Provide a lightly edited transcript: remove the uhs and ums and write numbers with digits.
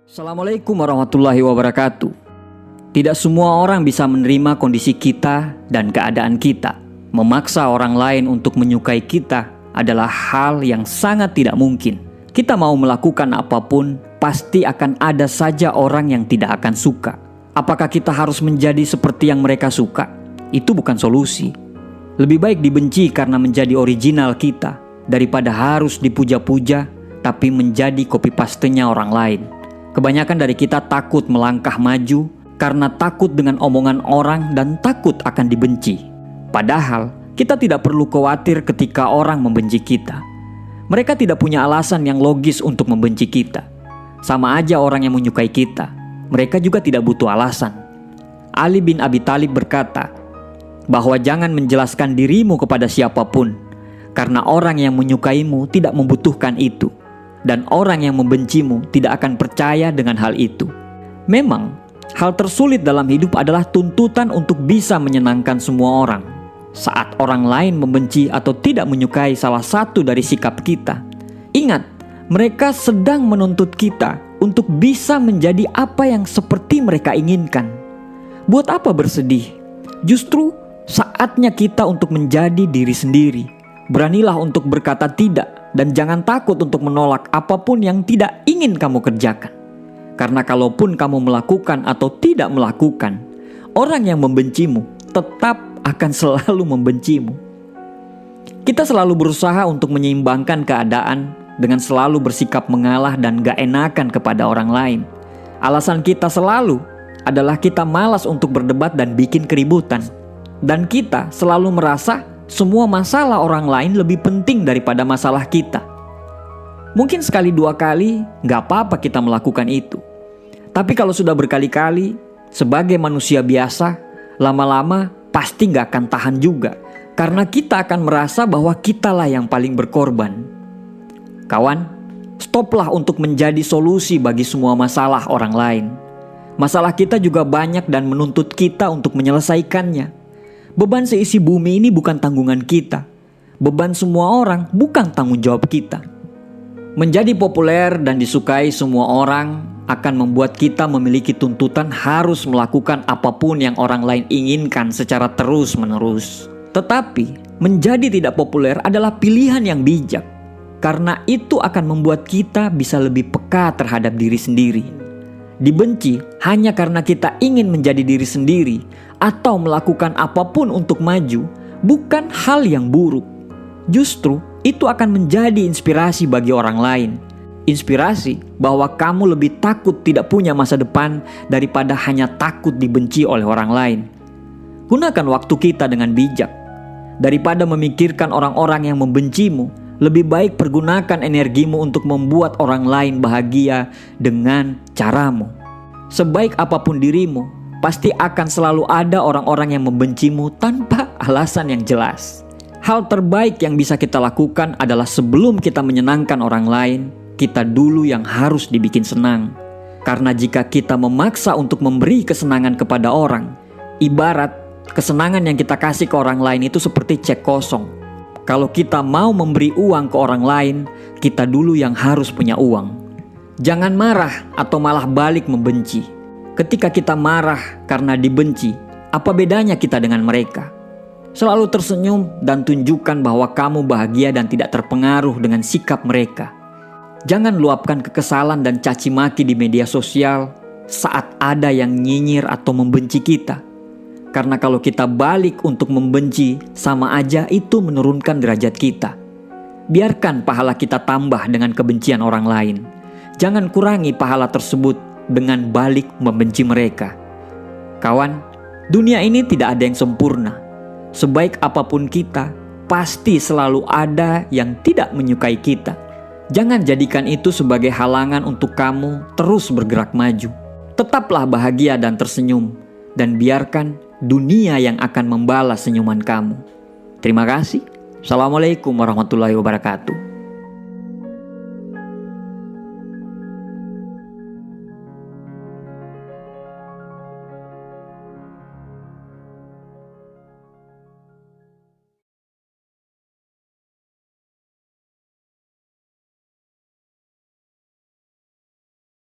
Assalamualaikum warahmatullahi wabarakatuh. Tidak semua orang bisa menerima kondisi kita dan keadaan kita. Memaksa orang lain untuk menyukai kita adalah hal yang sangat tidak mungkin. Kita mau melakukan apapun, pasti akan ada saja orang yang tidak akan suka. Apakah kita harus menjadi seperti yang mereka suka? Itu bukan solusi. Lebih baik dibenci karena menjadi original kita, daripada harus dipuja-puja tapi menjadi copy pastenya orang lain. Kebanyakan dari kita takut melangkah maju karena takut dengan omongan orang dan takut akan dibenci. Padahal kita tidak perlu khawatir ketika orang membenci kita. Mereka tidak punya alasan yang logis untuk membenci kita. Sama aja orang yang menyukai kita, mereka juga tidak butuh alasan. Ali bin Abi Thalib berkata bahwa jangan menjelaskan dirimu kepada siapapun, karena orang yang menyukaimu tidak membutuhkan itu. Dan orang yang membencimu tidak akan percaya dengan hal itu. Memang, hal tersulit dalam hidup adalah tuntutan untuk bisa menyenangkan semua orang. Saat orang lain membenci atau tidak menyukai salah satu dari sikap kita, ingat, mereka sedang menuntut kita untuk bisa menjadi apa yang seperti mereka inginkan. Buat apa bersedih? Justru saatnya kita untuk menjadi diri sendiri. Beranilah untuk berkata tidak. Dan jangan takut untuk menolak apapun yang tidak ingin kamu kerjakan. Karena kalaupun kamu melakukan atau tidak melakukan, orang yang membencimu tetap akan selalu membencimu. Kita selalu berusaha untuk menyeimbangkan keadaan dengan selalu bersikap mengalah dan gak enakan kepada orang lain. Alasan kita selalu adalah kita malas untuk berdebat dan bikin keributan. Dan kita selalu merasa semua masalah orang lain lebih penting daripada masalah kita. Mungkin sekali dua kali gak apa-apa kita melakukan itu. Tapi kalau sudah berkali-kali, sebagai manusia biasa, lama-lama pasti gak akan tahan juga. Karena kita akan merasa bahwa kitalah yang paling berkorban. Kawan, stoplah untuk menjadi solusi bagi semua masalah orang lain. Masalah kita juga banyak dan menuntut kita untuk menyelesaikannya. Beban seisi bumi ini bukan tanggungan kita. Beban semua orang bukan tanggung jawab kita. Menjadi populer dan disukai semua orang akan membuat kita memiliki tuntutan harus melakukan apapun yang orang lain inginkan secara terus-menerus. Tetapi, menjadi tidak populer adalah pilihan yang bijak. Karena itu akan membuat kita bisa lebih peka terhadap diri sendiri. Dibenci hanya karena kita ingin menjadi diri sendiri atau melakukan apapun untuk maju bukan hal yang buruk. Justru itu akan menjadi inspirasi bagi orang lain. Inspirasi bahwa kamu lebih takut tidak punya masa depan daripada hanya takut dibenci oleh orang lain. Gunakan waktu kita dengan bijak. Daripada memikirkan orang-orang yang membencimu, lebih baik pergunakan energimu untuk membuat orang lain bahagia dengan caramu. Sebaik apapun dirimu, pasti akan selalu ada orang-orang yang membencimu tanpa alasan yang jelas. Hal terbaik yang bisa kita lakukan adalah sebelum kita menyenangkan orang lain, kita dulu yang harus dibikin senang. Karena jika kita memaksa untuk memberi kesenangan kepada orang, ibarat kesenangan yang kita kasih ke orang lain itu seperti cek kosong. Kalau kita mau memberi uang ke orang lain, kita dulu yang harus punya uang. Jangan marah atau malah balik membenci. Ketika kita marah karena dibenci, apa bedanya kita dengan mereka? Selalu tersenyum dan tunjukkan bahwa kamu bahagia dan tidak terpengaruh dengan sikap mereka. Jangan luapkan kekesalan dan caci maki di media sosial saat ada yang nyinyir atau membenci kita. Karena kalau kita balik untuk membenci, sama aja itu menurunkan derajat kita. Biarkan pahala kita tambah dengan kebencian orang lain. Jangan kurangi pahala tersebut dengan balik membenci mereka. Kawan, dunia ini tidak ada yang sempurna. Sebaik apapun kita, pasti selalu ada yang tidak menyukai kita. Jangan jadikan itu sebagai halangan untuk kamu terus bergerak maju. Tetaplah bahagia dan tersenyum, dan biarkan dunia yang akan membalas senyuman kamu. Terima kasih. Assalamualaikum warahmatullahi wabarakatuh.